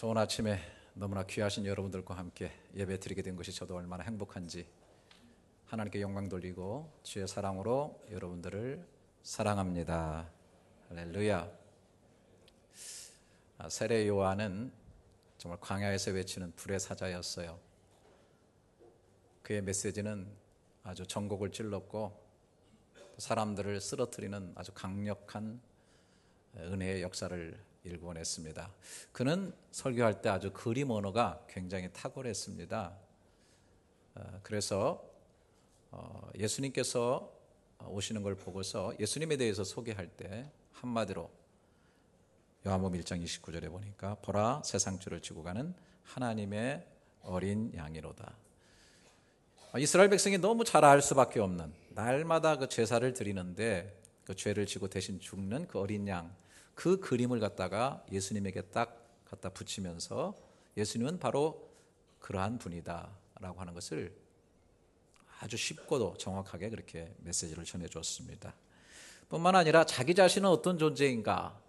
좋은 아침에 너무나 귀하신 여러분들과 함께 예배 드리게 된 것이 저도 얼마나 행복한지 하나님께 영광 돌리고 주의 사랑으로 여러분들을 사랑합니다. 할렐루야. 세례 요한은 정말 광야에서 외치는 불의 사자였어요. 그의 메시지는 아주 전곡을 찔렀고 사람들을 쓰러뜨리는 아주 강력한 은혜의 역사를 일궈냈습니다. 그는 설교할 때 아주 그림 언어가 굉장히 탁월했습니다. 그래서 예수님께서 오시는 걸 보고서 예수님에 대해서 소개할 때 한마디로 요한복음 1장 29절에 보니까 보라 세상주를 지고 가는 하나님의 어린 양이로다. 이스라엘 백성이 너무 잘 알 수밖에 없는, 날마다 그 제사를 드리는데 그 죄를 지고 대신 죽는 그 어린 양, 그 그림을 갖다가 예수님에게 딱 갖다 붙이면서 예수님은 바로 그러한 분이다 라고 하는 것을 아주 쉽고도 정확하게 그렇게 메시지를 전해줬습니다. 뿐만 아니라 자기 자신은 어떤 존재인가,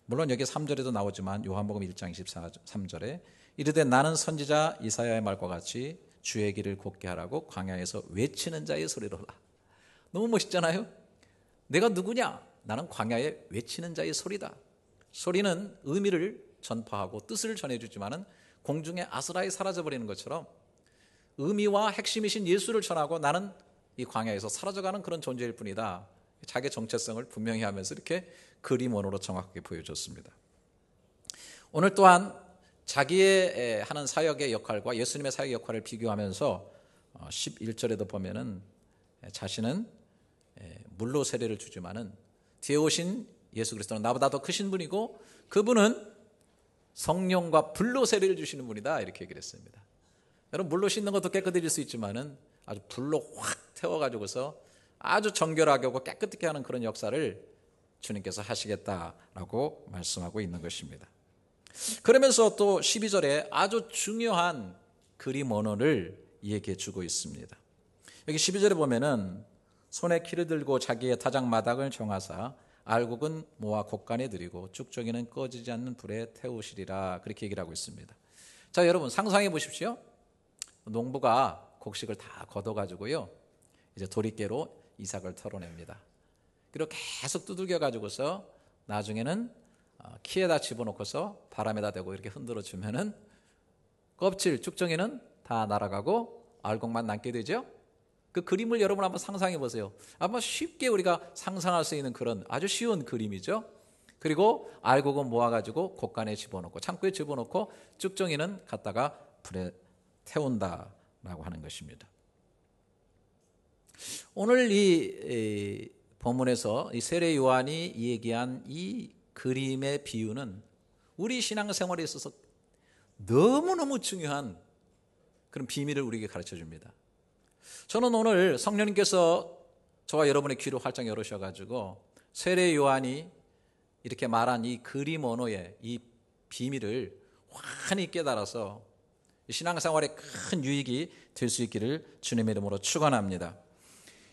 물론 여기 3절에도 나오지만 요한복음 1장 23절에 이르되 나는 선지자 이사야의 말과 같이 주의 길을 곧게 하라고 광야에서 외치는 자의 소리로라. 너무 멋있잖아요. 내가 누구냐? 나는 광야에 외치는 자의 소리다. 소리는 의미를 전파하고 뜻을 전해주지만은 공중에 아스라이 사라져버리는 것처럼 의미와 핵심이신 예수를 전하고 나는 이 광야에서 사라져가는 그런 존재일 뿐이다. 자기 정체성을 분명히 하면서 이렇게 그림원으로 정확하게 보여줬습니다. 오늘 또한 자기의 하는 사역의 역할과 예수님의 사역의 역할을 비교하면서 11절에도 보면은 자신은 물로 세례를 주지만은 뒤에 오신 예수 그리스도는 나보다 더 크신 분이고 그분은 성령과 불로 세례를 주시는 분이다, 이렇게 얘기를 했습니다. 여러분, 물로 씻는 것도 깨끗해질 수 있지만은 아주 불로 확 태워가지고서 아주 정결하게 하고 깨끗하게 하는 그런 역사를 주님께서 하시겠다라고 말씀하고 있는 것입니다. 그러면서 또 12절에 아주 중요한 그림 언어를 얘기해 주고 있습니다. 여기 12절에 보면은 손에 키를 들고 자기의 타작 마당을 정하사 알곡은 모아 곡간에 들이고 쭉정이는 꺼지지 않는 불에 태우시리라, 그렇게 얘기를 하고 있습니다. 자, 여러분 상상해 보십시오. 농부가 곡식을 다 걷어가지고요, 이제 도리깨로 이삭을 털어냅니다. 그리고 계속 두들겨 가지고서 나중에는 키에다 집어넣고서 바람에다 대고 이렇게 흔들어 주면은 껍질 쭉정이는 다 날아가고 알곡만 남게 되죠. 그 그림을 여러분 한번 상상해 보세요. 아마 쉽게 우리가 상상할 수 있는 그런 아주 쉬운 그림이죠. 그리고 알곡은 모아가지고 곡간에 집어넣고 창고에 집어넣고 쭉정이는 갖다가 불에 태운다라고 하는 것입니다. 오늘 이 본문에서 이 세례 요한이 얘기한 이 그림의 비유는 우리 신앙생활에 있어서 너무너무 중요한 그런 비밀을 우리에게 가르쳐 줍니다. 저는 오늘 성령님께서 저와 여러분의 귀를 활짝 열으셔가지고 세례 요한이 이렇게 말한 이 그림 언어의 이 비밀을 환히 깨달아서 신앙생활에 큰 유익이 될 수 있기를 주님의 이름으로 축원합니다.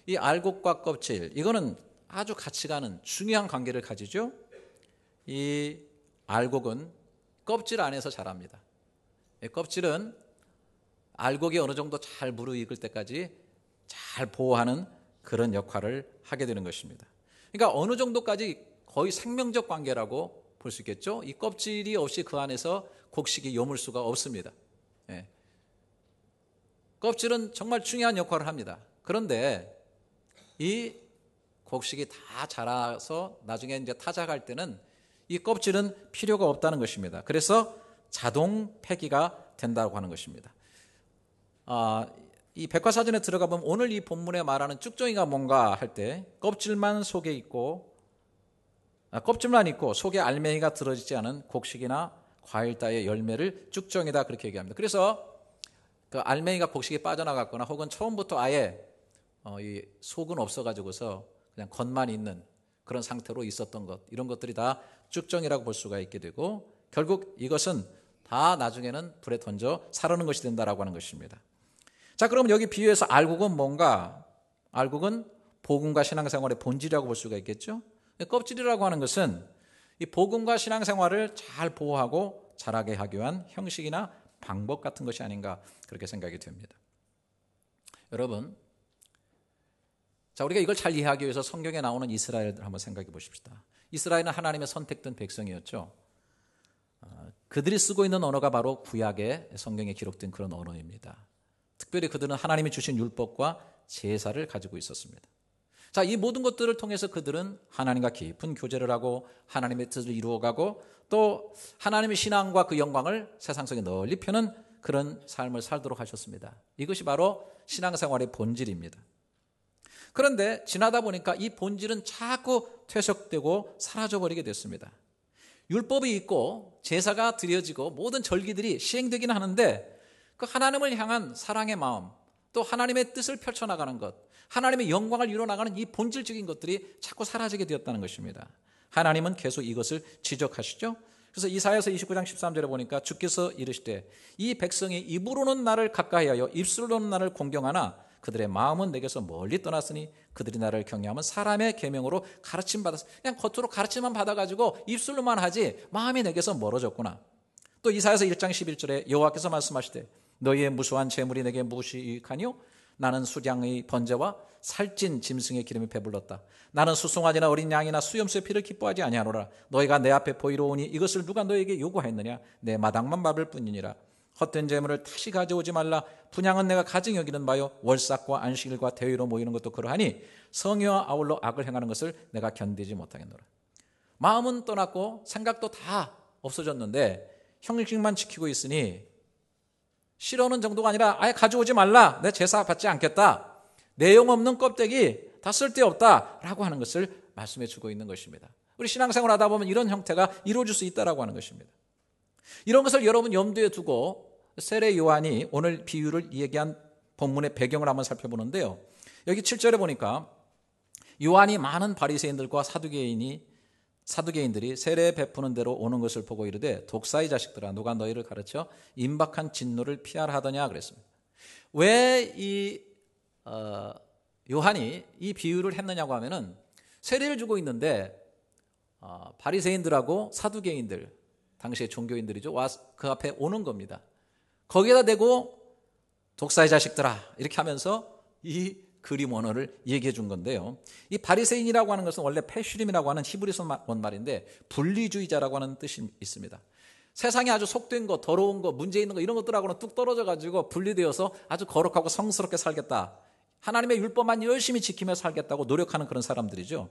이 알곡과 껍질, 이거는 아주 같이 가는 중요한 관계를 가지죠. 이 알곡은 껍질 안에서 자랍니다. 이 껍질은 알곡이 어느 정도 잘 무르익을 때까지 잘 보호하는 그런 역할을 하게 되는 것입니다. 그러니까 어느 정도까지 거의 생명적 관계라고 볼 수 있겠죠. 이 껍질이 없이 그 안에서 곡식이 여물 수가 없습니다. 예. 껍질은 정말 중요한 역할을 합니다. 그런데 이 곡식이 다 자라서 나중에 이제 타작할 때는 이 껍질은 필요가 없다는 것입니다. 그래서 자동 폐기가 된다고 하는 것입니다. 이 백과사전에 들어가 보면 오늘 이 본문에 말하는 쭉정이가 뭔가 할 때 껍질만 있고 속에 알맹이가 들어지지 않은 곡식이나 과일 따위의 열매를 쭉정이다, 그렇게 얘기합니다. 그래서 그 알맹이가 곡식에 빠져나갔거나 혹은 처음부터 아예 이 속은 없어가지고서 그냥 겉만 있는 그런 상태로 있었던 것, 이런 것들이 다 쭉정이라고 볼 수가 있게 되고 결국 이것은 다 나중에는 불에 던져 사르는 것이 된다라고 하는 것입니다. 자, 그럼 여기 비유에서 알곡은 뭔가? 알곡은 복음과 신앙생활의 본질이라고 볼 수가 있겠죠. 껍질이라고 하는 것은 이 복음과 신앙생활을 잘 보호하고 자라게 하기 위한 형식이나 방법 같은 것이 아닌가 그렇게 생각이 됩니다. 여러분, 자, 우리가 이걸 잘 이해하기 위해서 성경에 나오는 이스라엘을 한번 생각해 보십시다. 이스라엘은 하나님의 선택된 백성이었죠. 그들이 쓰고 있는 언어가 바로 구약의 성경에 기록된 그런 언어입니다. 특별히 그들은 하나님이 주신 율법과 제사를 가지고 있었습니다. 자, 이 모든 것들을 통해서 그들은 하나님과 깊은 교제를 하고 하나님의 뜻을 이루어가고 또 하나님의 신앙과 그 영광을 세상 속에 널리 펴는 그런 삶을 살도록 하셨습니다. 이것이 바로 신앙생활의 본질입니다. 그런데 지나다 보니까 이 본질은 자꾸 퇴색되고 사라져버리게 됐습니다. 율법이 있고 제사가 드려지고 모든 절기들이 시행되긴 하는데 그 하나님을 향한 사랑의 마음, 또 하나님의 뜻을 펼쳐나가는 것, 하나님의 영광을 이뤄나가는 이 본질적인 것들이 자꾸 사라지게 되었다는 것입니다. 하나님은 계속 이것을 지적하시죠. 그래서 이사야서 29장 13절에 보니까 주께서 이르시되 이 백성이 입으로는 나를 가까이하여 입술로는 나를 공경하나 그들의 마음은 내게서 멀리 떠났으니 그들이 나를 경외하면 사람의 계명으로 가르침 받았어. 그냥 겉으로 가르침만 받아가지고 입술로만 하지 마음이 내게서 멀어졌구나. 또 이사야서 1장 11절에 여호와께서 말씀하시되 너희의 무수한 재물이 내게 무엇이 유익하뇨? 나는 수량의 번제와 살찐 짐승의 기름이 배불렀다. 나는 수송아지나 어린 양이나 수염소의 피를 기뻐하지 아니하노라. 너희가 내 앞에 보이러 오니 이것을 누가 너에게 요구하였느냐? 내 마당만 밟을 뿐이니라. 헛된 재물을 다시 가져오지 말라. 분향은 내가 가증 여기는 바요 월삭과 안식일과 대회로 모이는 것도 그러하니 성의와 아울러 악을 행하는 것을 내가 견디지 못하겠노라. 마음은 떠났고 생각도 다 없어졌는데 형식만 지키고 있으니 싫어하는 정도가 아니라 아예 가져오지 말라. 내 제사 받지 않겠다. 내용 없는 껍데기 다 쓸데없다 라고 하는 것을 말씀해 주고 있는 것입니다. 우리 신앙생활 하다 보면 이런 형태가 이루어질 수 있다라고 하는 것입니다. 이런 것을 여러분 염두에 두고 세례 요한이 오늘 비유를 얘기한 본문의 배경을 한번 살펴보는데요. 여기 7절에 보니까 요한이 많은 바리새인들과 사두개인들이 세례 베푸는 대로 오는 것을 보고 이르되 독사의 자식들아 누가 너희를 가르쳐 임박한 진노를 피하라 하더냐 그랬습니다. 왜 이 요한이 이 비유를 했느냐고 하면은 세례를 주고 있는데 바리새인들하고 사두개인들 당시의 종교인들이죠. 와 그 앞에 오는 겁니다. 거기에다 대고 독사의 자식들아 이렇게 하면서 이 그림 언어를 얘기해 준 건데요. 이 바리새인이라고 하는 것은 원래 페슈림이라고 하는 히브리서 원말인데 분리주의자라고 하는 뜻이 있습니다. 세상에 아주 속된 거, 더러운 거, 문제 있는 거 이런 것들하고는 뚝 떨어져 가지고 분리되어서 아주 거룩하고 성스럽게 살겠다. 하나님의 율법만 열심히 지키며 살겠다고 노력하는 그런 사람들이죠.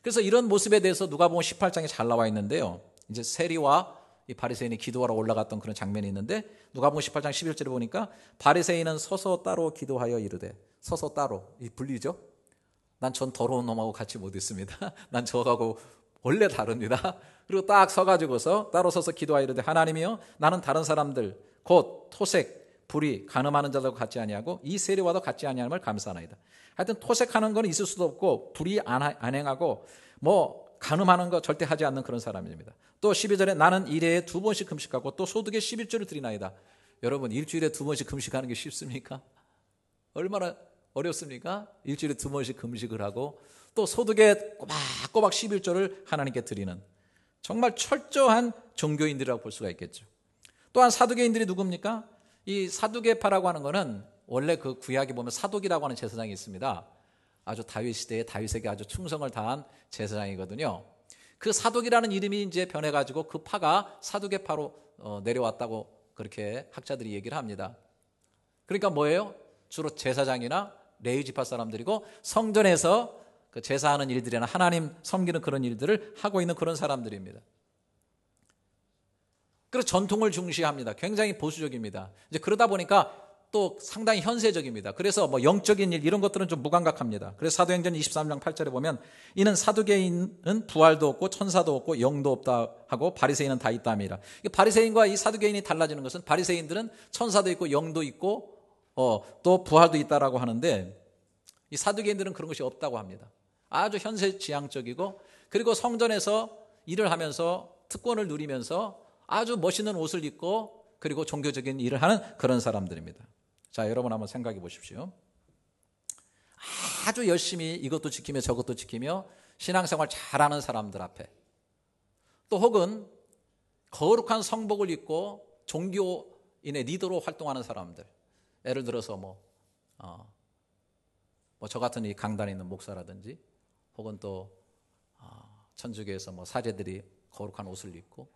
그래서 이런 모습에 대해서 누가복음 18장에 잘 나와 있는데요. 이제 세리와 이 바리새인이 기도하러 올라갔던 그런 장면이 있는데 누가복음 18장 11절에 보니까 바리새인은 서서 따로 기도하여 이르되 서서 따로 이 분리죠. 난 전 더러운 놈하고 같이 못 있습니다. 난 저하고 원래 다릅니다. 그리고 딱 서가지고서 따로 서서 기도하여 이르되 하나님이여 나는 다른 사람들 곧 토색, 불의, 간음하는 자들과 같지 아니하고 이 세리와도 같지 아니함을 감사하나이다. 하여튼 토색하는 건 있을 수도 없고 불의 안 행하고 뭐 간음하는 거 절대 하지 않는 그런 사람입니다. 또 12절에 나는 일회에 2번씩 금식하고 또 소득에 11조를 드리나이다. 여러분 일주일에 2번씩 금식하는 게 쉽습니까? 얼마나 어렵습니까? 일주일에 2번씩 금식을 하고 또 소득에 꼬박꼬박 11조를 하나님께 드리는 정말 철저한 종교인들이라고 볼 수가 있겠죠. 또한 사두개인들이 누굽니까? 이 사두개파라고 하는 거는 원래 그 구약에 보면 사독이라고 하는 제사장이 있습니다. 아주 다윗 시대에 다윗에게 아주 충성을 다한 제사장이거든요. 그 사독이라는 이름이 이제 변해가지고 그 파가 사두개파로 내려왔다고 그렇게 학자들이 얘기를 합니다. 그러니까 뭐예요? 주로 제사장이나 레위 지파 사람들이고 성전에서 그 제사하는 일들이나 하나님 섬기는 그런 일들을 하고 있는 그런 사람들입니다. 그리고 전통을 중시합니다. 굉장히 보수적입니다. 이제 그러다 보니까 또 상당히 현세적입니다. 그래서 뭐 영적인 일 이런 것들은 좀 무감각합니다. 그래서 사도행전 23장 8절에 보면 이는 사두개인은 부활도 없고 천사도 없고 영도 없다 하고 바리새인은 다 있다미라. 바리새인과 이 사두개인이 달라지는 것은 바리새인들은 천사도 있고 영도 있고 또 부활도 있다라고 하는데 이 사두개인들은 그런 것이 없다고 합니다. 아주 현세지향적이고 그리고 성전에서 일을 하면서 특권을 누리면서 아주 멋있는 옷을 입고 그리고 종교적인 일을 하는 그런 사람들입니다. 자, 여러분 한번 생각해 보십시오. 아주 열심히 이것도 지키며 저것도 지키며 신앙생활 잘하는 사람들 앞에 또 혹은 거룩한 성복을 입고 종교인의 리더로 활동하는 사람들, 예를 들어서 저 같은 이 강단에 있는 목사라든지, 혹은 또 천주교에서 사제들이 거룩한 옷을 입고,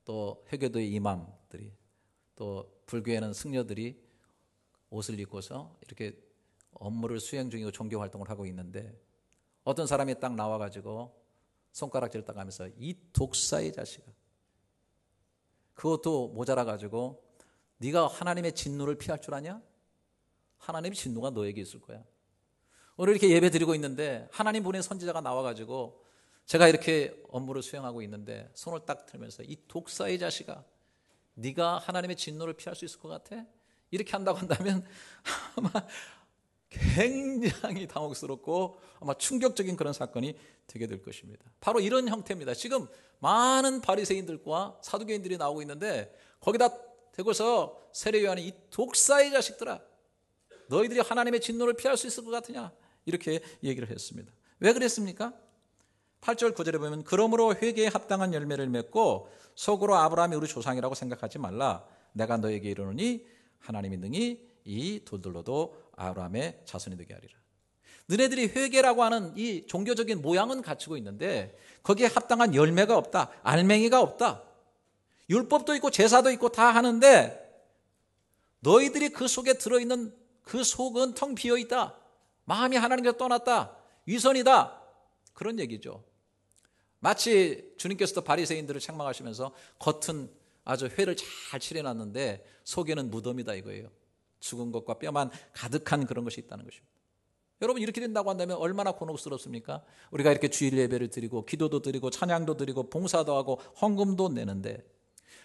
또 회교도의 이맘들이, 또 불교에는 승려들이 옷을 입고서 이렇게 업무를 수행 중이고 종교 활동을 하고 있는데, 어떤 사람이 딱 나와가지고 손가락질 딱 하면서 이 독사의 자식아, 그것도 모자라가지고 네가 하나님의 진노를 피할 줄 아냐? 하나님의 진노가 너에게 있을 거야. 오늘 이렇게 예배 드리고 있는데 하나님 보낸 선지자가 나와가지고 제가 이렇게 업무를 수행하고 있는데 손을 딱 들면서 이 독사의 자식아, 네가 하나님의 진노를 피할 수 있을 것 같아? 이렇게 한다고 한다면 아마 굉장히 당혹스럽고 아마 충격적인 그런 사건이 되게 될 것입니다. 바로 이런 형태입니다. 지금 많은 바리새인들과 사두개인들이 나오고 있는데, 거기다 대고서 세례 요한이 이 독사의 자식들아, 너희들이 하나님의 진노를 피할 수 있을 것 같으냐, 이렇게 얘기를 했습니다. 왜 그랬습니까? 8절 9절에 보면, 그러므로 회개에 합당한 열매를 맺고 속으로 아브라함이 우리 조상이라고 생각하지 말라. 내가 너에게 이르노니 하나님이 능히 이 돌들로도 아브라함의 자손이 되게 하리라. 너네들이 회개라고 하는 이 종교적인 모양은 갖추고 있는데 거기에 합당한 열매가 없다, 알맹이가 없다. 율법도 있고 제사도 있고 다 하는데 너희들이 그 속에 들어있는 그 속은 텅 비어있다, 마음이 하나님께서 떠났다, 위선이다, 그런 얘기죠. 마치 주님께서도 바리새인들을 책망하시면서 겉은 아주 회를 잘 칠해놨는데 속에는 무덤이다 이거예요. 죽은 것과 뼈만 가득한 그런 것이 있다는 것입니다. 여러분, 이렇게 된다고 한다면 얼마나 곤혹스럽습니까? 우리가 이렇게 주일 예배를 드리고 기도도 드리고 찬양도 드리고 봉사도 하고 헌금도 내는데,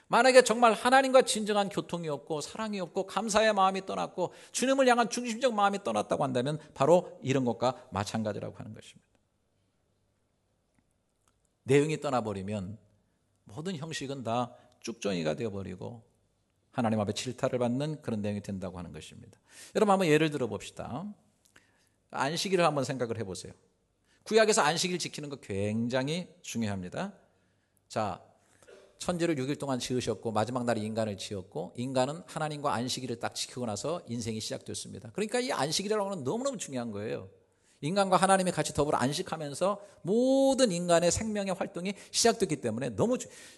만약에 정말 하나님과 진정한 교통이 없고 사랑이 없고 감사의 마음이 떠났고 주님을 향한 중심적 마음이 떠났다고 한다면 바로 이런 것과 마찬가지라고 하는 것입니다. 내용이 떠나버리면 모든 형식은 다 쭉정이가 되어버리고 하나님 앞에 질타를 받는 그런 내용이 된다고 하는 것입니다. 여러분, 한번 예를 들어 봅시다. 안식일을 한번 생각을 해보세요. 구약에서 안식일 지키는 거 굉장히 중요합니다. 자, 천지를 6일 동안 지으셨고 마지막 날에 인간을 지었고, 인간은 하나님과 안식일을 딱 지키고 나서 인생이 시작됐습니다. 그러니까 이 안식일이라고 하는 건 너무너무 중요한 거예요. 인간과 하나님이 같이 더불어 안식하면서 모든 인간의 생명의 활동이 시작됐기 때문에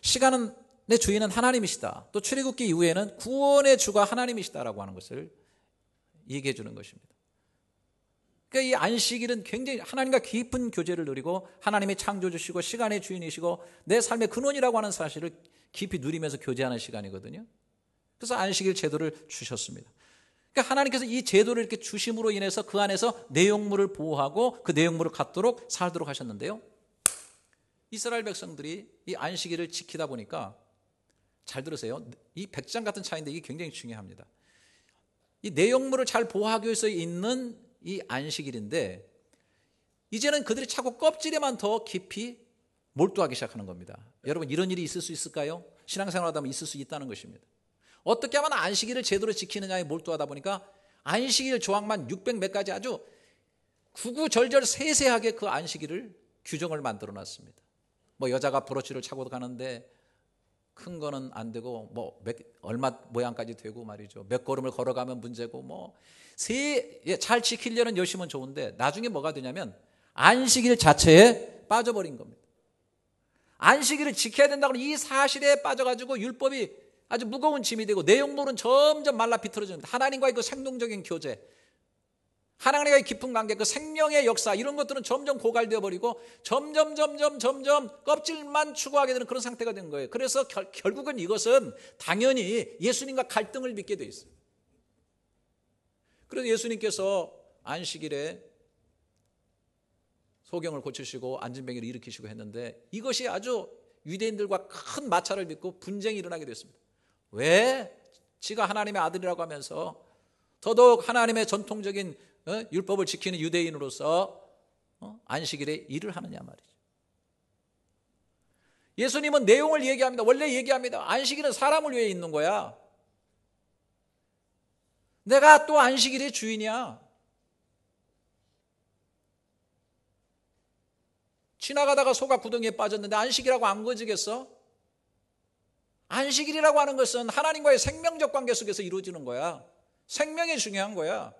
시간은 내 주인은 하나님이시다. 또 출애굽기 이후에는 구원의 주가 하나님이시다라고 하는 것을 얘기해 주는 것입니다. 그러니까 이 안식일은 굉장히 하나님과 깊은 교제를 누리고 하나님이 창조주시고 시간의 주인이시고 내 삶의 근원이라고 하는 사실을 깊이 누리면서 교제하는 시간이거든요. 그래서 안식일 제도를 주셨습니다. 그러니까 하나님께서 이 제도를 이렇게 주심으로 인해서 그 안에서 내용물을 보호하고 그 내용물을 갖도록 살도록 하셨는데요, 이스라엘 백성들이 이 안식일을 지키다 보니까, 잘 들으세요, 이 백장 같은 차이인데 이게 굉장히 중요합니다. 이 내용물을 잘 보호하기 위해서 있는 이 안식일인데 이제는 그들이 자꾸 껍질에만 더 깊이 몰두하기 시작하는 겁니다. 여러분, 이런 일이 있을 수 있을까요? 신앙생활하다 보면 있을 수 있다는 것입니다. 어떻게 하면 안식일을 제대로 지키느냐에 몰두하다 보니까 안식일 조항만 600몇 가지 아주 구구절절 세세하게 그 안식일을 규정을 만들어 놨습니다. 여자가 브로치를 차고 가는데 큰 거는 안 되고 얼마 모양까지 되고 말이죠. 몇 걸음을 걸어가면 문제고 잘 지키려는 열심은 좋은데 나중에 뭐가 되냐면 안식일 자체에 빠져버린 겁니다. 안식일을 지켜야 된다고 이 사실에 빠져가지고 율법이 아주 무거운 짐이 되고 내용물은 점점 말라 비틀어집니다. 하나님과의 그 생동적인 교제, 하나님과의 깊은 관계, 그 생명의 역사, 이런 것들은 점점 고갈되어 버리고 점점 껍질만 추구하게 되는 그런 상태가 된 거예요. 그래서 결국은 이것은 당연히 예수님과 갈등을 빚게 돼 있어요. 그래서 예수님께서 안식일에 소경을 고치시고 안진뱅이를 일으키시고 했는데 이것이 아주 유대인들과 큰 마찰을 빚고 분쟁이 일어나게 됐습니다. 왜? 지가 하나님의 아들이라고 하면서 더더욱 하나님의 전통적인 율법을 지키는 유대인으로서 안식일에 일을 하느냐 말이죠. 예수님은 내용을 얘기합니다. 원래 얘기합니다. 안식일은 사람을 위해 있는 거야. 내가 또 안식일의 주인이야. 지나가다가 소가 구덩이에 빠졌는데 안식이라고 안 거지겠어? 안식일이라고 하는 것은 하나님과의 생명적 관계 속에서 이루어지는 거야. 생명이 중요한 거야.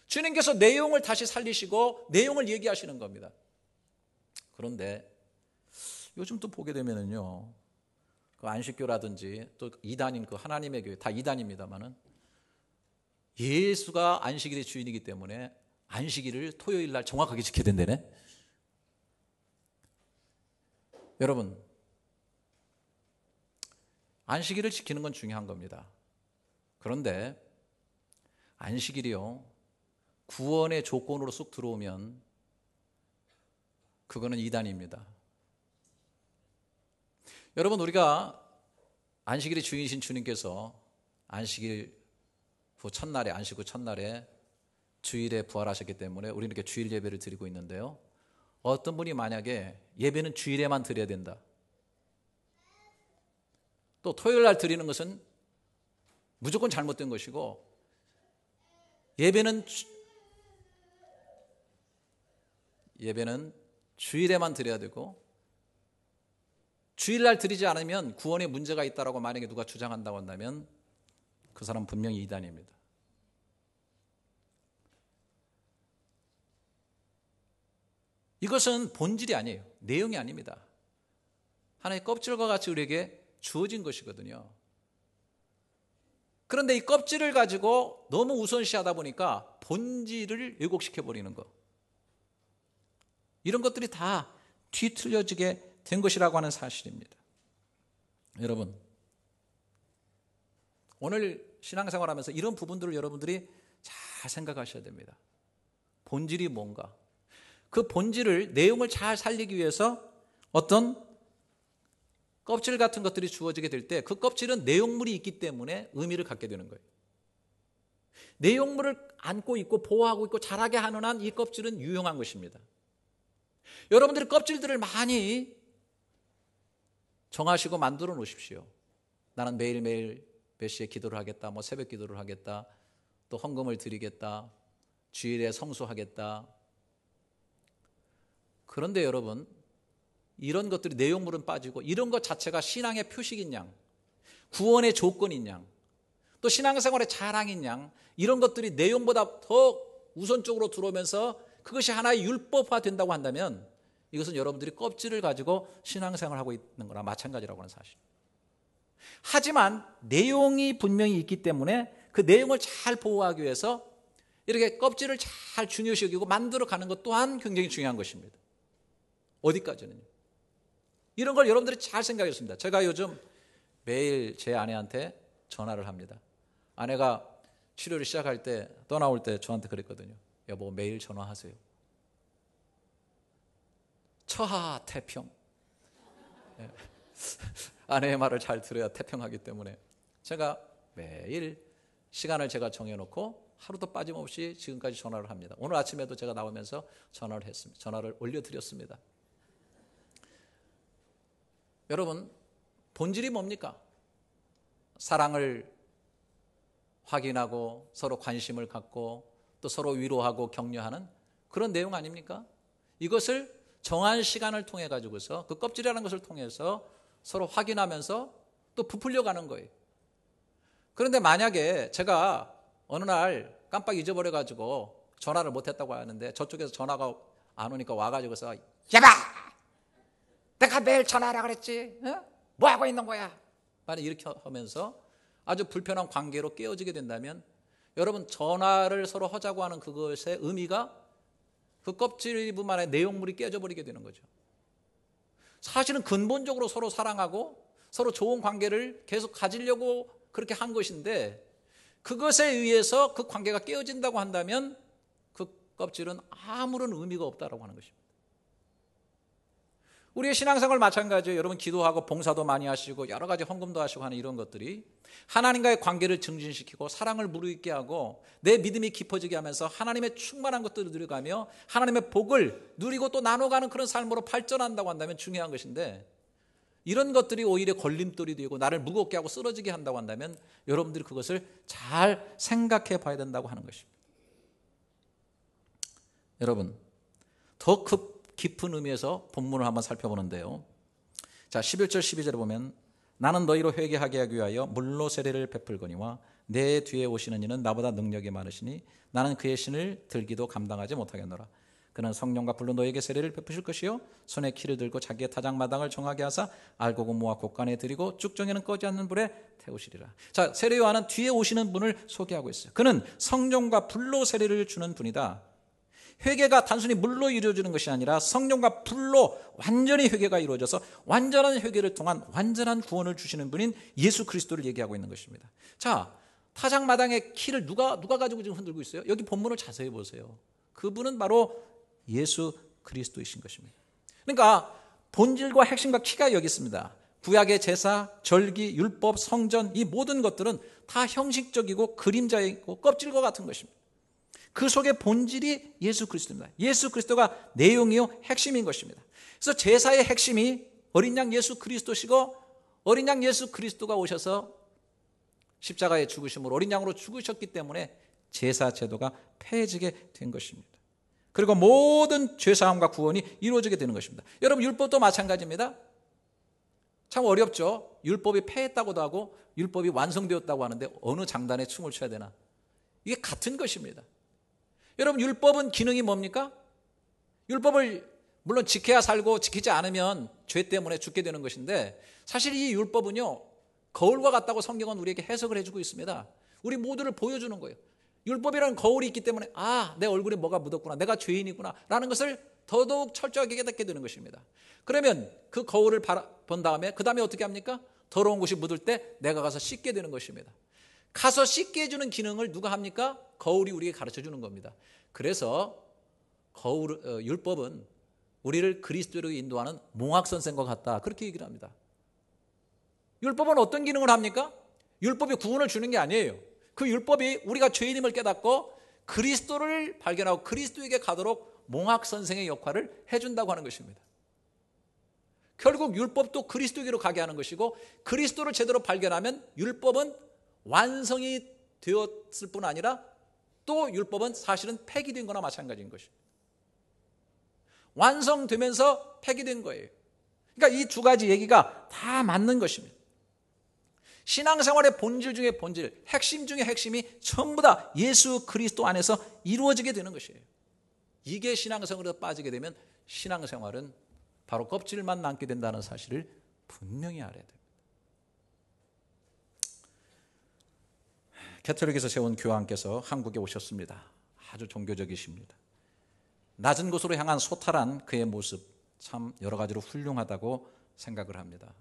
주님께서 내용을 다시 살리시고 내용을 얘기하시는 겁니다. 그런데 요즘 또 보게 되면은요, 그 안식교라든지 또 이단인 그 하나님의 교회, 다 이단입니다만은 예수가 안식일의 주인이기 때문에 안식일을 토요일 날 정확하게 지켜야 된다네. 여러분, 안식일을 지키는 건 중요한 겁니다. 그런데 안식일이요, 구원의 조건으로 쑥 들어오면 그거는 이단입니다. 여러분, 우리가 안식일의 주인이신 주님께서 안식 후 첫날에 주일에 부활하셨기 때문에 우리는 이렇게 주일 예배를 드리고 있는데요, 어떤 분이 만약에 예배는 주일에만 드려야 된다, 또 토요일 날 드리는 것은 무조건 잘못된 것이고, 예배는 주일에만 드려야 되고 주일날 드리지 않으면 구원에 문제가 있다라고 만약에 누가 주장한다고 한다면 그 사람은 분명히 이단입니다. 이것은 본질이 아니에요. 내용이 아닙니다. 하나의 껍질과 같이 우리에게 주어진 것이거든요. 그런데 이 껍질을 가지고 너무 우선시하다 보니까 본질을 왜곡시켜버리는 것, 이런 것들이 다 뒤틀려지게 된 것이라고 하는 사실입니다. 여러분, 오늘 신앙생활하면서 이런 부분들을 여러분들이 잘 생각하셔야 됩니다. 본질이 뭔가, 그 본질을, 내용을 잘 살리기 위해서 어떤 껍질 같은 것들이 주어지게 될 때 그 껍질은 내용물이 있기 때문에 의미를 갖게 되는 거예요. 내용물을 안고 있고 보호하고 있고 자라게 하는 한 이 껍질은 유용한 것입니다. 여러분들이 껍질들을 많이 정하시고 만들어 놓으십시오. 나는 매일매일 몇 시에 기도를 하겠다, 뭐 새벽 기도를 하겠다, 또 헌금을 드리겠다, 주일에 성수하겠다. 그런데 여러분, 이런 것들이 내용물은 빠지고 이런 것 자체가 신앙의 표식인 양, 구원의 조건인 양, 또 신앙생활의 자랑인 양, 이런 것들이 내용보다 더 우선적으로 들어오면서 그것이 하나의 율법화 된다고 한다면 이것은 여러분들이 껍질을 가지고 신앙생활을 하고 있는 거나 마찬가지라고 하는 사실. 하지만 내용이 분명히 있기 때문에 그 내용을 잘 보호하기 위해서 이렇게 껍질을 잘 중요시 여기고 만들어가는 것 또한 굉장히 중요한 것입니다. 어디까지는요? 이런 걸 여러분들이 잘 생각했습니다. 제가 요즘 매일 제 아내한테 전화를 합니다. 아내가 치료를 시작할 때, 떠나올 때 저한테 그랬거든요. 여보, 매일 전화하세요. 처하 태평. 아내의 말을 잘 들어야 태평하기 때문에 제가 매일 시간을 제가 정해놓고 하루도 빠짐없이 지금까지 전화를 합니다. 오늘 아침에도 제가 나오면서 전화를 했습니다. 전화를 올려드렸습니다. 여러분, 본질이 뭡니까? 사랑을 확인하고 서로 관심을 갖고 또 서로 위로하고 격려하는 그런 내용 아닙니까? 이것을 정한 시간을 통해 가지고서 그 껍질이라는 것을 통해서 서로 확인하면서 또 부풀려 가는 거예요. 그런데 만약에 제가 어느 날 깜빡 잊어버려 가지고 전화를 못 했다고 하는데 저쪽에서 전화가 안 오니까 와가지고서 야바! 내가 매일 전화하라 그랬지? 어? 뭐 하고 있는 거야? 만약 이렇게 하면서 아주 불편한 관계로 깨어지게 된다면 여러분, 전화를 서로 하자고 하는 그것의 의미가 그 껍질 부분의 내용물이 깨져버리게 되는 거죠. 사실은 근본적으로 서로 사랑하고 서로 좋은 관계를 계속 가지려고 그렇게 한 것인데 그것에 의해서 그 관계가 깨어진다고 한다면 그 껍질은 아무런 의미가 없다라고 하는 것입니다. 우리의 신앙생활 마찬가지예요. 여러분, 기도하고 봉사도 많이 하시고 여러 가지 헌금도 하시고 하는 이런 것들이 하나님과의 관계를 증진시키고 사랑을 무르익게 하고 내 믿음이 깊어지게 하면서 하나님의 충만한 것들을 누려가며 하나님의 복을 누리고 또 나눠가는 그런 삶으로 발전한다고 한다면 중요한 것인데, 이런 것들이 오히려 걸림돌이 되고 나를 무겁게 하고 쓰러지게 한다고 한다면 여러분들이 그것을 잘 생각해 봐야 된다고 하는 것입니다. 여러분, 더 깊은 의미에서 본문을 한번 살펴보는데요, 자, 11절 12절에 보면 나는 너희로 회개하게 하기 위하여 물로 세례를 베풀거니와 내 뒤에 오시는 이는 나보다 능력이 많으시니 나는 그의 신을 들기도 감당하지 못하겠노라. 그는 성령과 불로 너에게 세례를 베푸실 것이요 손에 키를 들고 자기의 타작마당을 정하게 하사 알곡은 모아 곳간에 들이고 쭉정에는 꺼지 않는 불에 태우시리라. 자, 세례 요한은 뒤에 오시는 분을 소개하고 있어요. 그는 성령과 불로 세례를 주는 분이다. 회개가 단순히 물로 이루어지는 것이 아니라 성령과 불로 완전히 회개가 이루어져서 완전한 회개를 통한 완전한 구원을 주시는 분인 예수 그리스도를 얘기하고 있는 것입니다. 자, 타작마당의 키를 누가 가지고 지금 흔들고 있어요? 여기 본문을 자세히 보세요. 그분은 바로 예수 그리스도이신 것입니다. 그러니까 본질과 핵심과 키가 여기 있습니다. 구약의 제사, 절기, 율법, 성전, 이 모든 것들은 다 형식적이고 그림자에 있고 껍질과 같은 것입니다. 그 속의 본질이 예수 그리스도입니다. 예수 그리스도가 내용이요 핵심인 것입니다. 그래서 제사의 핵심이 어린 양 예수 그리스도시고 어린 양 예수 그리스도가 오셔서 십자가에 죽으심으로 어린 양으로 죽으셨기 때문에 제사 제도가 폐해지게 된 것입니다. 그리고 모든 죄사함과 구원이 이루어지게 되는 것입니다. 여러분, 율법도 마찬가지입니다. 참 어렵죠. 율법이 폐했다고도 하고 율법이 완성되었다고 하는데 어느 장단에 춤을 춰야 되나? 이게 같은 것입니다. 여러분, 율법은 기능이 뭡니까? 율법을 물론 지켜야 살고 지키지 않으면 죄 때문에 죽게 되는 것인데, 사실 이 율법은요 거울과 같다고 성경은 우리에게 해석을 해주고 있습니다. 우리 모두를 보여주는 거예요. 율법이라는 거울이 있기 때문에 내 얼굴에 뭐가 묻었구나, 내가 죄인이구나 라는 것을 더더욱 철저하게 깨닫게 되는 것입니다. 그러면 그 거울을 본 다음에 그 다음에 어떻게 합니까? 더러운 곳이 묻을 때 내가 가서 씻게 되는 것입니다. 가서 씻게 해주는 기능을 누가 합니까? 거울이 우리에게 가르쳐 주는 겁니다. 그래서 율법은 우리를 그리스도로 인도하는 몽학선생과 같다, 그렇게 얘기를 합니다. 율법은 어떤 기능을 합니까? 율법이 구원을 주는 게 아니에요. 그 율법이 우리가 죄인임을 깨닫고 그리스도를 발견하고 그리스도에게 가도록 몽학선생의 역할을 해준다고 하는 것입니다. 결국 율법도 그리스도에게로 가게 하는 것이고, 그리스도를 제대로 발견하면 율법은 완성이 되었을 뿐 아니라 또 율법은 사실은 폐기된 거나 마찬가지인 것입니다. 완성되면서 폐기된 거예요. 그러니까 이 두 가지 얘기가 다 맞는 것입니다. 신앙생활의 본질 중에 본질, 핵심 중에 핵심이 전부 다 예수 그리스도 안에서 이루어지게 되는 것이에요. 이게 신앙생활에서 빠지게 되면 신앙생활은 바로 껍질만 남게 된다는 사실을 분명히 알아야 됩니다. 캐톨릭에서 세운 교황께서 한국에 오셨습니다. 아주 종교적이십니다. 낮은 곳으로 향한 소탈한 그의 모습, 참 여러 가지로 훌륭하다고 생각을 합니다.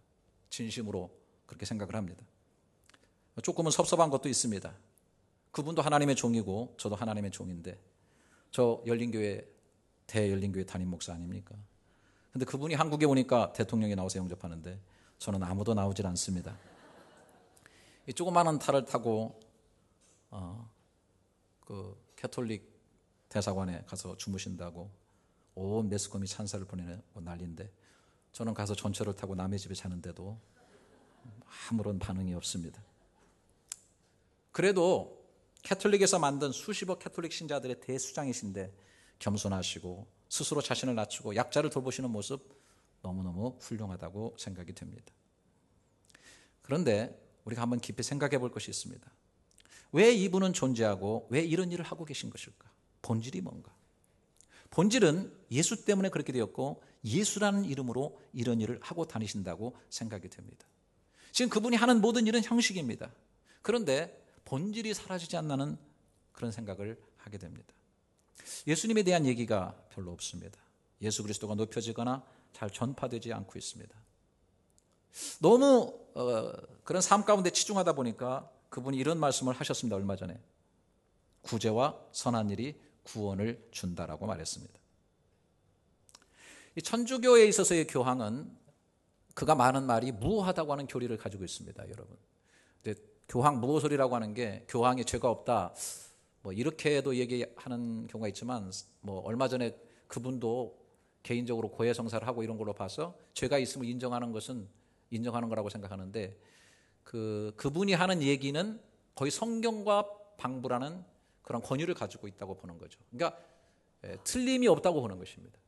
진심으로 그렇게 생각을 합니다. 조금은 섭섭한 것도 있습니다. 그분도 하나님의 종이고 저도 하나님의 종인데, 저 열린교회 대열린교회 담임 목사 아닙니까? 근데 그분이 한국에 오니까 대통령이 나와서 영접하는데 저는 아무도 나오질 않습니다. 이 조그마한 탈을 타고 그 캐톨릭 대사관에 가서 주무신다고 온 매스컴이 찬사를 보내는 난리인데, 저는 가서 전철을 타고 남의 집에 자는데도 아무런 반응이 없습니다. 그래도 캐톨릭에서 만든 수십억 캐톨릭 신자들의 대수장이신데 겸손하시고 스스로 자신을 낮추고 약자를 돌보시는 모습 너무너무 훌륭하다고 생각이 됩니다. 그런데 우리가 한번 깊이 생각해 볼 것이 있습니다. 왜 이분은 존재하고 왜 이런 일을 하고 계신 것일까? 본질이 뭔가? 본질은 예수 때문에 그렇게 되었고 예수라는 이름으로 이런 일을 하고 다니신다고 생각이 됩니다. 지금 그분이 하는 모든 일은 형식입니다. 그런데 본질이 사라지지 않나는 그런 생각을 하게 됩니다. 예수님에 대한 얘기가 별로 없습니다. 예수 그리스도가 높여지거나 잘 전파되지 않고 있습니다. 너무 그런 삶 가운데 치중하다 보니까 그분이 이런 말씀을 하셨습니다. 얼마 전에 구제와 선한 일이 구원을 준다라고 말했습니다. 이 천주교에 있어서의 교황은 그가 많은 말이 무호하다고 하는 교리를 가지고 있습니다. 여러분, 근데 교황 무호설이라고 하는 게 교황이 죄가 없다 뭐 이렇게도 얘기하는 경우가 있지만, 뭐 얼마 전에 그분도 개인적으로 고해성사를 하고 이런 걸로 봐서 죄가 있음을 인정하는 것은 인정하는 거라고 생각하는데, 그분이 하는 얘기는 거의 성경과 방불하는 그런 권위를 가지고 있다고 보는 거죠. 그러니까 틀림이 없다고 보는 것입니다.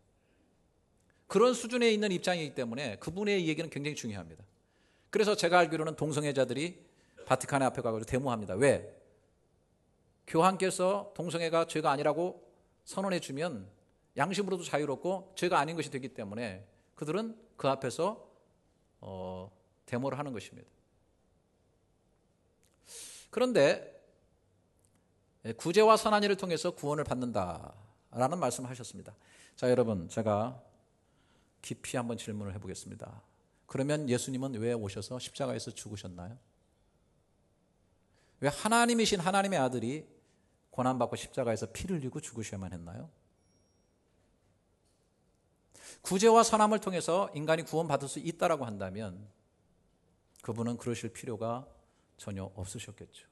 그런 수준에 있는 입장이기 때문에 그분의 얘기는 굉장히 중요합니다. 그래서 제가 알기로는 동성애자들이 바티칸 앞에 가서 데모합니다. 왜? 교황께서 동성애가 죄가 아니라고 선언해 주면 양심으로도 자유롭고 죄가 아닌 것이 되기 때문에 그들은 그 앞에서 데모를 하는 것입니다. 그런데 구제와 선한 일을 통해서 구원을 받는다라는 말씀을 하셨습니다. 자, 여러분, 제가 깊이 한번 질문을 해보겠습니다. 그러면 예수님은 왜 오셔서 십자가에서 죽으셨나요? 왜 하나님이신 하나님의 아들이 고난받고 십자가에서 피를 흘리고 죽으셔야만 했나요? 구제와 선함을 통해서 인간이 구원받을 수 있다라고 한다면 그분은 그러실 필요가 전혀 없으셨겠죠.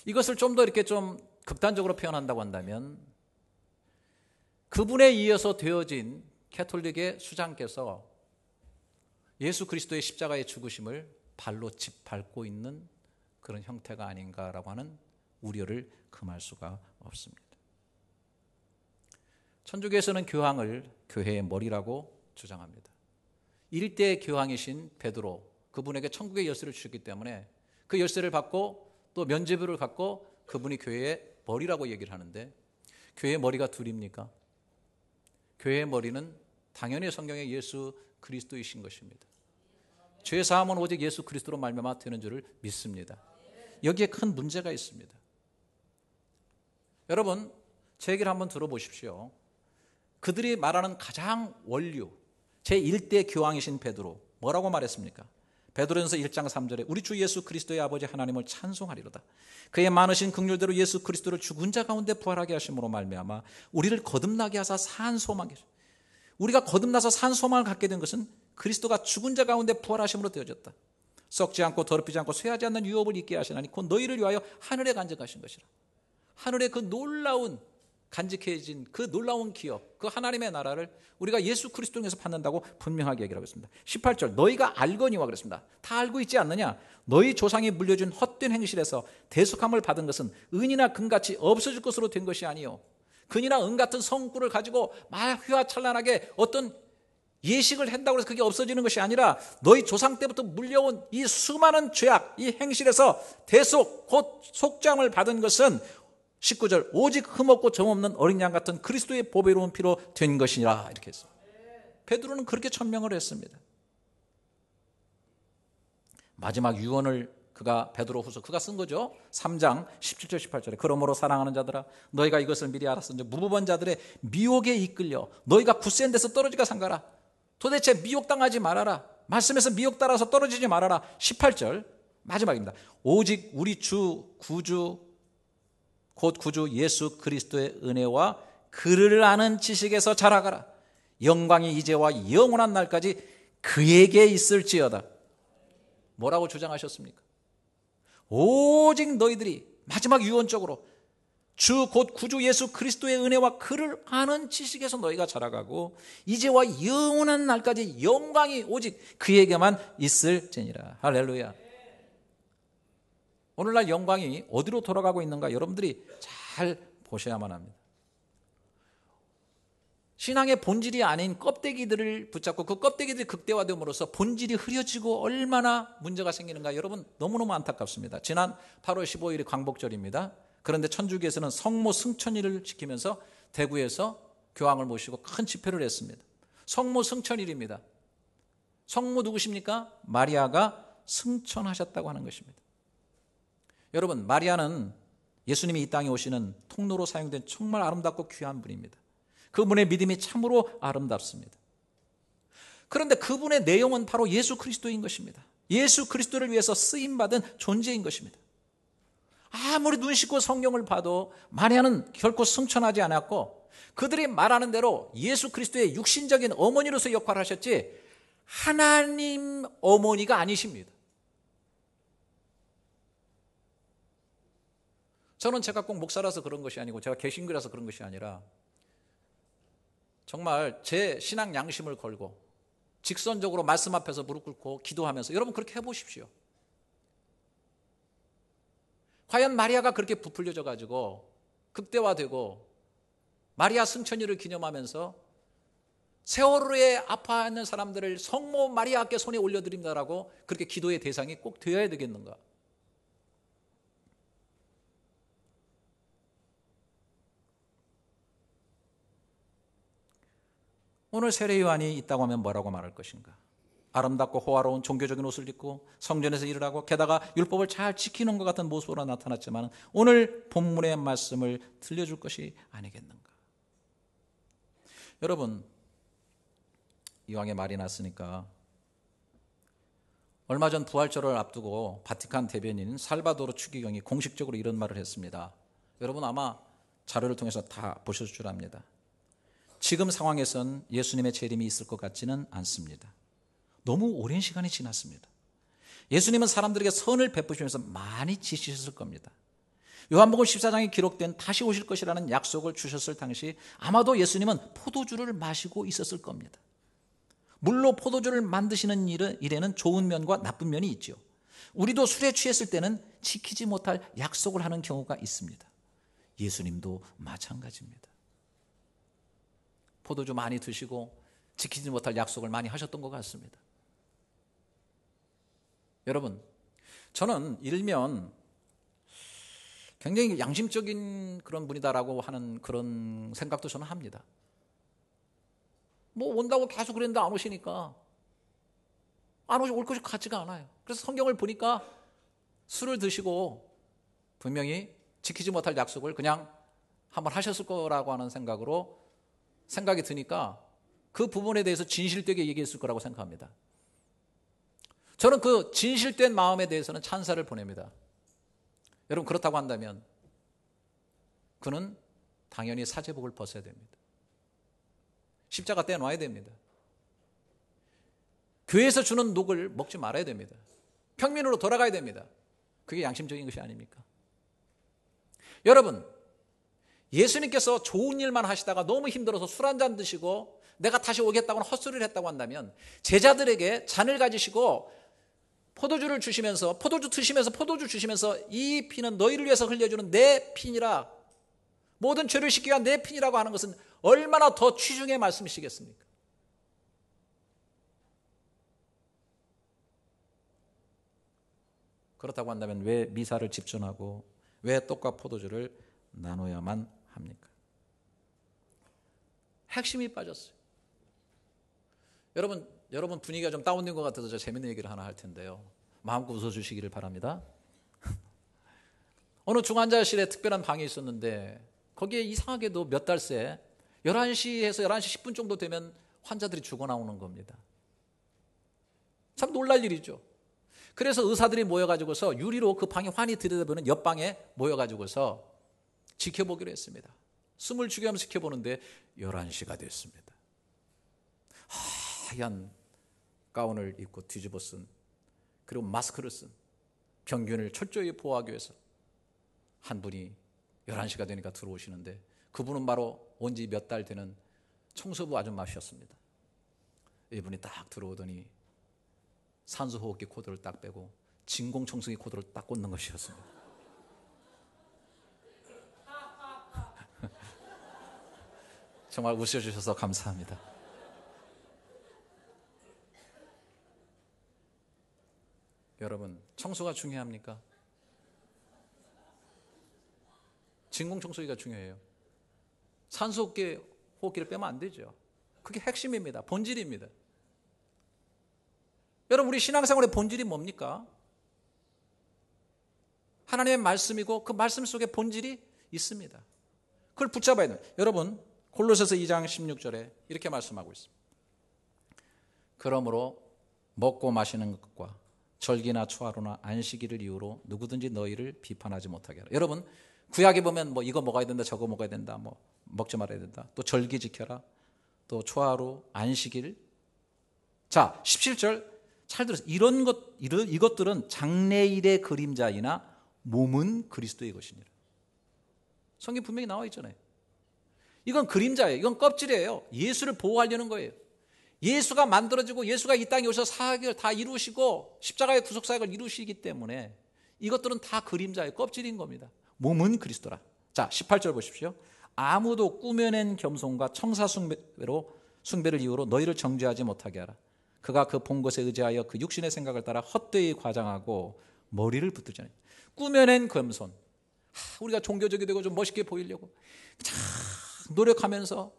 이것을 좀 더 이렇게 좀 극단적으로 표현한다고 한다면 그분에 이어서 되어진 캐톨릭의 수장께서 예수 그리스도의 십자가의 죽으심을 발로 짓밟고 있는 그런 형태가 아닌가라고 하는 우려를 금할 수가 없습니다. 천주교에서는 교황을 교회의 머리라고 주장합니다. 일대 교황이신 베드로, 그분에게 천국의 열쇠를 주셨기 때문에 그 열쇠를 받고 또 면죄부를 갖고 그분이 교회의 머리라고 얘기를 하는데, 교회의 머리가 둘입니까? 교회의 머리는 당연히 성경의 예수 그리스도이신 것입니다. 죄 사함은 오직 예수 그리스도로 말미암아 되는 줄을 믿습니다. 여기에 큰 문제가 있습니다. 여러분, 제 얘기를 한번 들어보십시오. 그들이 말하는 가장 원류, 제1대 교황이신 베드로 뭐라고 말했습니까? 베드로전서 1장 3절에 우리 주 예수 그리스도의 아버지 하나님을 찬송하리로다. 그의 많으신 긍휼대로 예수 그리스도를 죽은 자 가운데 부활하게 하심으로 말미암아 우리를 거듭나게 하사 산 소망, 우리가 거듭나서 산 소망을 갖게 된 것은 그리스도가 죽은 자 가운데 부활하심으로 되어졌다. 썩지 않고 더럽히지 않고 쇠하지 않는 유업을 있게 하시나니 곧 너희를 위하여 하늘에 간직하신 것이라. 하늘의 그 놀라운 간직해진 그 놀라운 기업, 그 하나님의 나라를 우리가 예수 그리스도 통해서 받는다고 분명하게 얘기하고 있습니다. 18절 너희가 알거니와 그랬습니다. 다 알고 있지 않느냐? 너희 조상이 물려준 헛된 행실에서 대속함을 받은 것은 은이나 금같이 없어질 것으로 된 것이 아니요 금이나 은 같은 성구를 가지고 막 휘황찬란하게 어떤 예식을 한다고 해서 그게 없어지는 것이 아니라 너희 조상 때부터 물려온 이 수많은 죄악, 이 행실에서 대속 곧 속죄함을 받은 것은 19절 오직 흠없고 점없는 어린 양 같은 그리스도의 보배로운 피로 된 것이라 이렇게 했어요. 베드로는 그렇게 천명을 했습니다. 마지막 유언을 베드로후서 그가 쓴 거죠. 3장 17절 18절에 그러므로 사랑하는 자들아 너희가 이것을 미리 알았은즉 무부번 자들의 미혹에 이끌려 너희가 굳센 데서 떨어지가 상가라. 도대체 미혹당하지 말아라. 말씀에서 미혹 따라서 떨어지지 말아라. 18절 마지막입니다. 오직 우리 주 구주 곧 구주 예수 그리스도의 은혜와 그를 아는 지식에서 자라가라. 영광이 이제와 영원한 날까지 그에게 있을지어다. 뭐라고 주장하셨습니까? 오직 너희들이 마지막 유언적으로 주 곧 구주 예수 그리스도의 은혜와 그를 아는 지식에서 너희가 자라가고 이제와 영원한 날까지 영광이 오직 그에게만 있을지니라. 할렐루야. 오늘날 영광이 어디로 돌아가고 있는가 여러분들이 잘 보셔야만 합니다. 신앙의 본질이 아닌 껍데기들을 붙잡고 그 껍데기들이 극대화됨으로써 본질이 흐려지고 얼마나 문제가 생기는가 여러분 너무너무 안타깝습니다. 지난 8월 15일이 광복절입니다. 그런데 천주교에서는 성모 승천일을 지키면서 대구에서 교황을 모시고 큰 집회를 했습니다. 성모 승천일입니다. 성모 누구십니까? 마리아가 승천하셨다고 하는 것입니다. 여러분, 마리아는 예수님이 이 땅에 오시는 통로로 사용된 정말 아름답고 귀한 분입니다. 그분의 믿음이 참으로 아름답습니다. 그런데 그분의 내용은 바로 예수 그리스도인 것입니다. 예수 그리스도를 위해서 쓰임받은 존재인 것입니다. 아무리 눈 씻고 성경을 봐도 마리아는 결코 승천하지 않았고 그들이 말하는 대로 예수 그리스도의 육신적인 어머니로서 역할을 하셨지 하나님 어머니가 아니십니다. 저는 제가 꼭 목사라서 그런 것이 아니고 제가 개신교라서 그런 것이 아니라 정말 제 신앙 양심을 걸고 직선적으로 말씀 앞에서 무릎 꿇고 기도하면서 여러분 그렇게 해보십시오. 과연 마리아가 그렇게 부풀려져 가지고 극대화되고 마리아 승천일을 기념하면서 세월호에 아파하는 사람들을 성모 마리아께 손에 올려드립니다라고 그렇게 기도의 대상이 꼭 되어야 되겠는가? 오늘 세례 요한이 있다고 하면 뭐라고 말할 것인가? 아름답고 호화로운 종교적인 옷을 입고 성전에서 일을 하고 게다가 율법을 잘 지키는 것 같은 모습으로 나타났지만 오늘 본문의 말씀을 들려줄 것이 아니겠는가? 여러분, 이왕에 말이 났으니까 얼마 전 부활절을 앞두고 바티칸 대변인 살바도르 추기경이 공식적으로 이런 말을 했습니다. 여러분 아마 자료를 통해서 다 보셨을 줄 압니다. 지금 상황에선 예수님의 재림이 있을 것 같지는 않습니다. 너무 오랜 시간이 지났습니다. 예수님은 사람들에게 선을 베푸시면서 많이 지치셨을 겁니다. 요한복음 14장에 기록된 다시 오실 것이라는 약속을 주셨을 당시 아마도 예수님은 포도주를 마시고 있었을 겁니다. 물로 포도주를 만드시는 일에는 좋은 면과 나쁜 면이 있죠. 우리도 술에 취했을 때는 지키지 못할 약속을 하는 경우가 있습니다. 예수님도 마찬가지입니다. 포도주 많이 드시고 지키지 못할 약속을 많이 하셨던 것 같습니다. 여러분, 저는 일면 굉장히 양심적인 그런 분이다라고 하는 그런 생각도 저는 합니다. 뭐 온다고 계속 그랬는데 안 오시니까 올 것이 같지가 않아요. 그래서 성경을 보니까 술을 드시고 분명히 지키지 못할 약속을 그냥 한번 하셨을 거라고 하는 생각이 드니까 그 부분에 대해서 진실되게 얘기했을 거라고 생각합니다. 저는 그 진실된 마음에 대해서는 찬사를 보냅니다. 여러분 그렇다고 한다면 그는 당연히 사제복을 벗어야 됩니다. 십자가 떼놓아야 됩니다. 교회에서 주는 녹을 먹지 말아야 됩니다. 평민으로 돌아가야 됩니다. 그게 양심적인 것이 아닙니까? 여러분, 예수님께서 좋은 일만 하시다가 너무 힘들어서 술 한잔 드시고 내가 다시 오겠다고는 헛소리를 했다고 한다면 제자들에게 잔을 가지시고 포도주를 주시면서 포도주 주시면서 이 피는 너희를 위해서 흘려주는 내 피니라, 모든 죄를 씻기 위한 내 피니라고 하는 것은 얼마나 더 취중의 말씀이시겠습니까? 그렇다고 한다면 왜 미사를 집전하고 왜 떡과 포도주를 나눠야만 합니까? 핵심이 빠졌어요. 여러분 분위기가 좀 다운된 것 같아서 제가 재밌는 얘기를 하나 할 텐데요. 마음껏 웃어주시기를 바랍니다. 어느 중환자실에 특별한 방이 있었는데 거기에 이상하게도 몇 달 새 11시에서 11시 10분 정도 되면 환자들이 죽어 나오는 겁니다. 참 놀랄 일이죠. 그래서 의사들이 모여가지고서 유리로 그 방에 환히 들여다보는 옆방에 모여가지고서 지켜보기로 했습니다. 숨을 죽여가면서 지켜보는데 11시가 됐습니다. 하얀 가운을 입고 뒤집어 쓴, 그리고 마스크를 쓴 병균을 철저히 보호하기 위해서 한 분이 11시가 되니까 들어오시는데 그분은 바로 온 지 몇 달 되는 청소부 아줌마셨습니다. 이분이 딱 들어오더니 산소호흡기 코드를 딱 빼고 진공청소기 코드를 딱 꽂는 것이었습니다. 정말 웃어주셔서 감사합니다. 여러분, 청소가 중요합니까? 진공청소기가 중요해요. 산소호흡기를 빼면 안 되죠. 그게 핵심입니다. 본질입니다. 여러분, 우리 신앙생활의 본질이 뭡니까? 하나님의 말씀이고 그 말씀 속에 본질이 있습니다. 그걸 붙잡아야 돼요. 여러분, 골로새서 2장 16절에 이렇게 말씀하고 있습니다. 그러므로 먹고 마시는 것과 절기나 초하루나 안식일을 이유로 누구든지 너희를 비판하지 못하게 하라. 여러분, 구약에 보면 뭐 이거 먹어야 된다, 저거 먹어야 된다, 뭐 먹지 말아야 된다, 또 절기 지켜라, 또 초하루, 안식일. 자, 17절 잘 들으세요. 이것들은 장래일의 그림자이나 몸은 그리스도의 것이니라. 성경 분명히 나와 있잖아요. 이건 그림자예요. 이건 껍질이에요. 예수를 보호하려는 거예요. 예수가 만들어지고 예수가 이 땅에 오셔서 사역을 다 이루시고 십자가의 구속사역을 이루시기 때문에 이것들은 다 그림자예요. 껍질인 겁니다. 몸은 그리스도라. 자, 18절 보십시오. 아무도 꾸며낸 겸손과 청사숭배로 숭배를 이유로 너희를 정죄하지 못하게 하라. 그가 그 본 것에 의지하여 그 육신의 생각을 따라 헛되이 과장하고 머리를 붙들지 않아요. 꾸며낸 겸손. 우리가 종교적이 되고 좀 멋있게 보이려고 참 노력하면서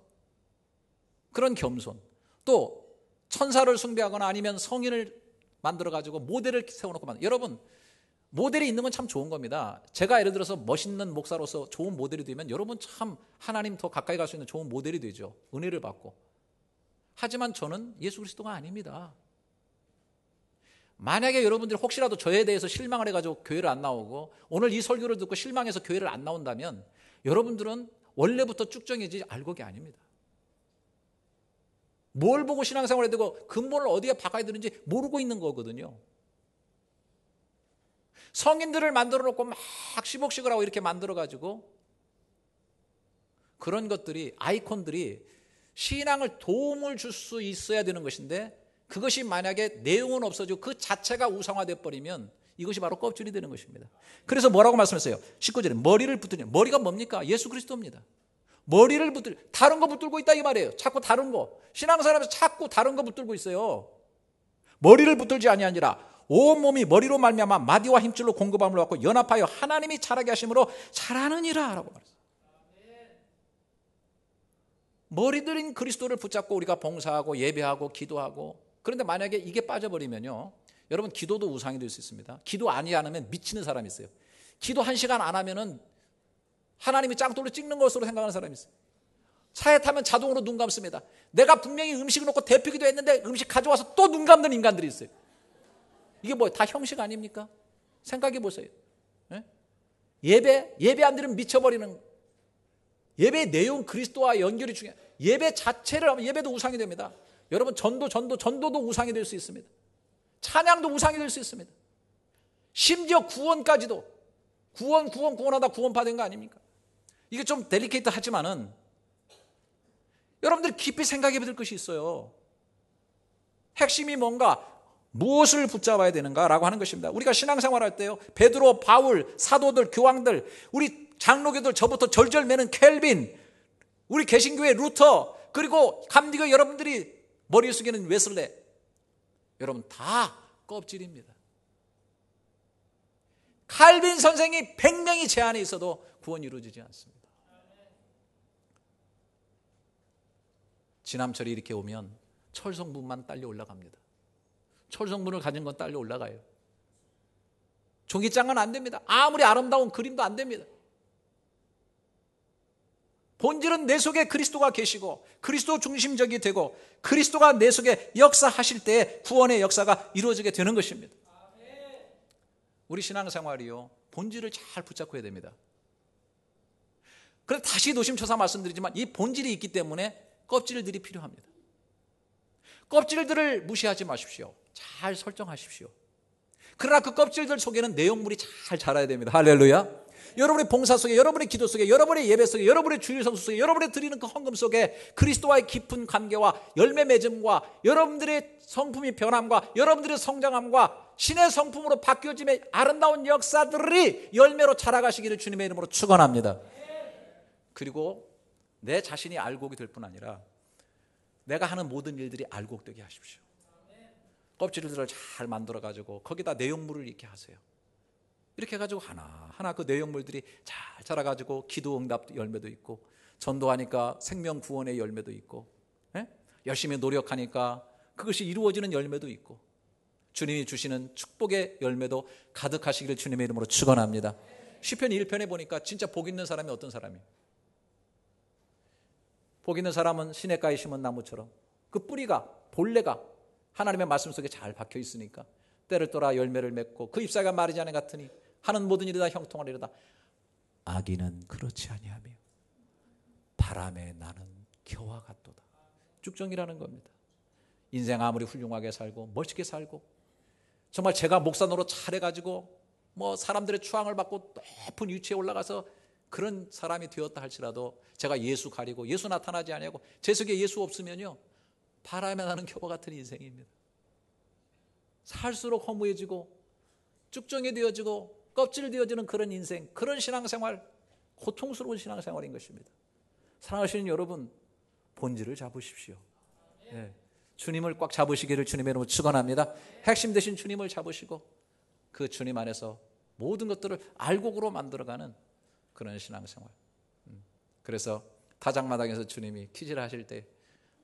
그런 겸손. 또 천사를 숭배하거나 아니면 성인을 만들어가지고 모델을 세워놓고 여러분, 모델이 있는 건 참 좋은 겁니다. 제가 예를 들어서 멋있는 목사로서 좋은 모델이 되면 여러분 참 하나님 더 가까이 갈 수 있는 좋은 모델이 되죠. 은혜를 받고. 하지만 저는 예수 그리스도가 아닙니다. 만약에 여러분들이 혹시라도 저에 대해서 실망을 해가지고 교회를 안 나오고 오늘 이 설교를 듣고 실망해서 교회를 안 나온다면 여러분들은 원래부터 쭉정이지 알곡이 아닙니다. 뭘 보고 신앙생활을 해야 되고 근본을 어디에 박아야 되는지 모르고 있는 거거든요. 성인들을 만들어 놓고 막 시복식을 하고 이렇게 만들어 가지고 그런 것들이, 아이콘들이 신앙을 도움을 줄 수 있어야 되는 것인데 그것이 만약에 내용은 없어지고 그 자체가 우상화되어 버리면 이것이 바로 껍질이 되는 것입니다. 그래서 뭐라고 말씀했어요? 19절에 머리를 붙들냐. 머리가 뭡니까? 예수 그리스도입니다. 머리를 다른 거 붙들고 있다 이 말이에요. 자꾸 다른 거. 신앙생활에서 자꾸 다른 거 붙들고 있어요. 머리를 붙들지 아니하니라. 온 몸이 머리로 말미암아 마디와 힘줄로 공급함을 받고 연합하여 하나님이 자라게 하심으로 자라느니라 라고 말했어요. 머리들인 그리스도를 붙잡고 우리가 봉사하고 예배하고 기도하고, 그런데 만약에 이게 빠져버리면요, 여러분 기도도 우상이 될 수 있습니다. 기도 안 하면 미치는 사람이 있어요. 기도 1시간 안 하면은 하나님이 짱돌로 찍는 것으로 생각하는 사람이 있어요. 차에 타면 자동으로 눈 감습니다. 내가 분명히 음식을 놓고 데피기도 했는데 음식 가져와서 또 눈 감는 인간들이 있어요. 이게 뭐예요? 다 형식 아닙니까? 생각해 보세요. 예배 안 드리면 미쳐버리는, 예배의 내용 그리스도와 연결이 중요해요. 예배 자체를 하면 예배도 우상이 됩니다. 여러분 전도도 우상이 될 수 있습니다. 찬양도 우상이 될 수 있습니다. 심지어 구원까지도 구원하다 구원받은 거 아닙니까? 이게 좀 델리케이트 하지만은 여러분들 깊이 생각해 볼 것이 있어요. 핵심이 뭔가, 무엇을 붙잡아야 되는가라고 하는 것입니다. 우리가 신앙생활 할 때요, 베드로, 바울, 사도들, 교황들, 우리 장로교들, 저부터 절절 매는 켈빈, 우리 개신교의 루터, 그리고 감리교 여러분들이 머리에 숙이는 웨슬레, 여러분 다 껍질입니다. 칼빈 선생이 100명이 제 안에 있어도 구원이 이루어지지 않습니다. 지남철이 이렇게 오면 철성분만 딸려 올라갑니다. 철성분을 가진 건 딸려 올라가요. 종이장은 안 됩니다. 아무리 아름다운 그림도 안 됩니다. 본질은 내 속에 그리스도가 계시고 그리스도 중심적이 되고 그리스도가 내 속에 역사하실 때 구원의 역사가 이루어지게 되는 것입니다. 우리 신앙생활이요, 본질을 잘 붙잡고 해야 됩니다. 그래서 다시 노심초사 말씀드리지만 이 본질이 있기 때문에 껍질들이 필요합니다. 껍질들을 무시하지 마십시오. 잘 설정하십시오. 그러나 그 껍질들 속에는 내용물이 잘 자라야 됩니다. 할렐루야. 여러분의 봉사 속에, 여러분의 기도 속에, 여러분의 예배 속에, 여러분의 주일 성수 속에, 여러분의 드리는 그 헌금 속에 그리스도와의 깊은 관계와 열매 맺음과 여러분들의 성품이 변함과 여러분들의 성장함과 신의 성품으로 바뀌어짐의 아름다운 역사들이 열매로 자라가시기를 주님의 이름으로 축원합니다. 그리고 내 자신이 알곡이 될 뿐 아니라 내가 하는 모든 일들이 알곡되게 하십시오. 껍질들을 잘 만들어가지고 거기다 내용물을 이렇게 하세요. 이렇게 해가지고 하나하나 그 내용물들이 잘 자라가지고 기도 응답 열매도 있고, 전도하니까 생명 구원의 열매도 있고, 열심히 노력하니까 그것이 이루어지는 열매도 있고, 주님이 주시는 축복의 열매도 가득하시기를 주님의 이름으로 축원합니다. 시편 1편에 보니까 진짜 복 있는 사람이 어떤 사람이에요? 복 있는 사람은 시냇가에 심은 나무처럼 그 뿌리가, 본래가 하나님의 말씀 속에 잘 박혀 있으니까 때를 떠라 열매를 맺고 그 잎사귀가 마르지 않은 같으니 하는 모든 일이 다 형통하리로다. 악인은 그렇지 아니하며 바람에 나는 겨와 같도다. 쭉정이라는 겁니다. 인생 아무리 훌륭하게 살고 멋있게 살고 정말 제가 목사 노릇 잘해가지고 뭐 사람들의 추앙을 받고 높은 위치에 올라가서 그런 사람이 되었다 할지라도 제가 예수 가리고 예수 나타나지 아니하고 제 속에 예수 없으면요, 바람에 나는 겨와 같은 인생입니다. 살수록 허무해지고 쭉정이 되어지고 껍질 되어지는 그런 인생, 그런 신앙생활, 고통스러운 신앙생활인 것입니다. 사랑하시는 여러분, 본질을 잡으십시오. 예. 주님을 꽉 잡으시기를 주님의 이름으로 축원합니다. 핵심 되신 주님을 잡으시고 그 주님 안에서 모든 것들을 알곡으로 만들어가는 그런 신앙생활. 그래서 타작마당에서 주님이 퀴즈를 하실 때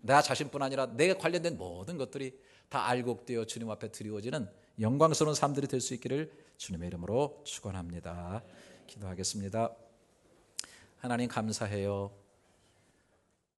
나 자신뿐 아니라 내가 관련된 모든 것들이 다 알곡되어 주님 앞에 드리워지는 영광스러운 삶들이 될 수 있기를 주님의 이름으로 축원합니다. 기도하겠습니다. 하나님 감사해요.